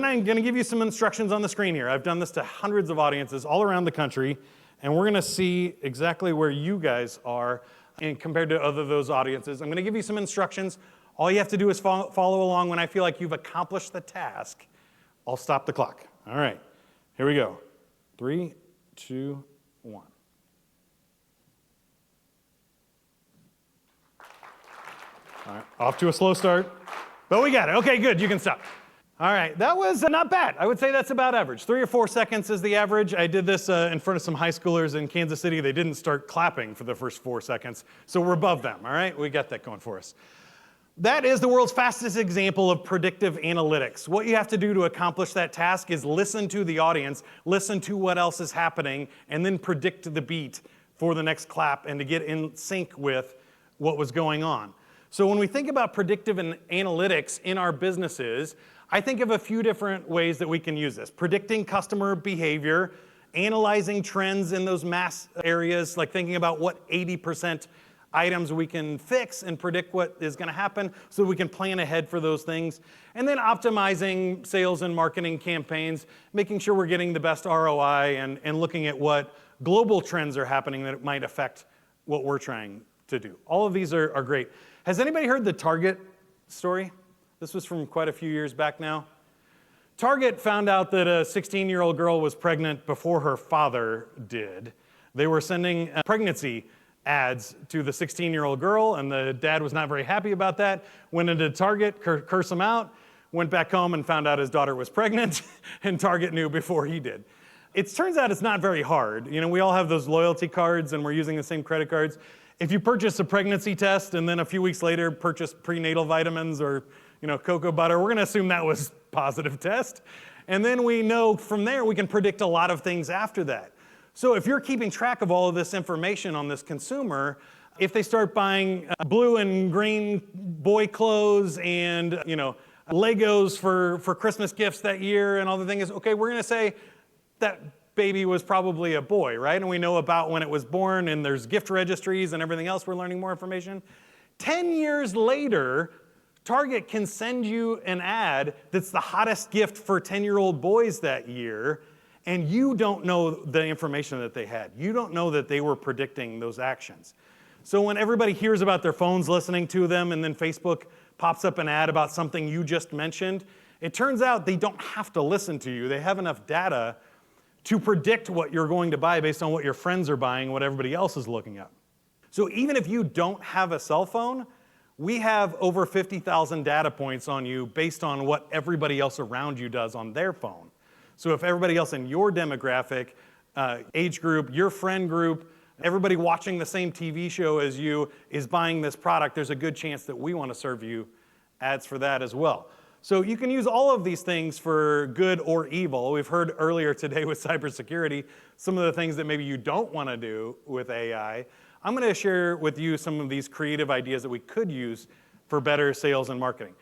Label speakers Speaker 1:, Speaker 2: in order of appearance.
Speaker 1: And I'm going to give you some instructions on the screen here. I've done this to hundreds of audiences all around the country, and we're going to see exactly where you guys are compared to other those audiences. I'm going to give you some instructions. All you have to do is follow along. When I feel like you've accomplished the task, I'll stop the clock. All right, here we go. 3, 2, 1. All right, off to a slow start, but we got it. Okay, good, you can stop. All right, that was not bad. I would say that's about average. 3 or 4 seconds is the average. I did this in front of some high schoolers in Kansas City. They didn't start clapping for the first 4 seconds, so we're above them, all right? We got that going for us. That is the world's fastest example of predictive analytics. What you have to do to accomplish that task is listen to the audience, listen to what else is happening, and then predict the beat for the next clap and to get in sync with what was going on. So when we think about predictive analytics in our businesses, I think of a few different ways that we can use this. Predicting customer behavior, analyzing trends in those mass areas, like thinking about what 80% items we can fix and predict what is going to happen so we can plan ahead for those things. And then optimizing sales and marketing campaigns, making sure we're getting the best ROI and looking at what global trends are happening that might affect what we're trying to do. All of these are great. Has anybody heard the Target story? This was from quite a few years back now. Target found out that a 16-year-old girl was pregnant before her father did. They were sending pregnancy ads to the 16-year-old girl, and the dad was not very happy about that. Went into Target, cursed him out, went back home and found out his daughter was pregnant, and Target knew before he did. It turns out it's not very hard. You know, we all have those loyalty cards, and we're using the same credit cards. If you purchase a pregnancy test and then a few weeks later purchase prenatal vitamins or cocoa butter, we're going to assume that was a positive test. And then we know from there we can predict a lot of things after that. So if you're keeping track of all of this information on this consumer, if they start buying blue and green boy clothes and Legos for Christmas gifts that year and all the things, okay, we're going to say that baby was probably a boy, right? And we know about when it was born, and there's gift registries and everything else. We're learning more information. 10 years later, Target can send you an ad that's the hottest gift for 10-year-old boys that year, and you don't know the information that they had. You don't know that they were predicting those actions. So when everybody hears about their phones listening to them, and then Facebook pops up an ad about something you just mentioned, it turns out they don't have to listen to you. They have enough data to predict what you're going to buy based on what your friends are buying, what everybody else is looking at. So even if you don't have a cell phone, we have over 50,000 data points on you based on what everybody else around you does on their phone. So if everybody else in your demographic, age group, your friend group, everybody watching the same TV show as you is buying this product, there's a good chance that we want to serve you ads for that as well. So you can use all of these things for good or evil. We've heard earlier today with cybersecurity some of the things that maybe you don't want to do with AI. I'm going to share with you some of these creative ideas that we could use for better sales and marketing.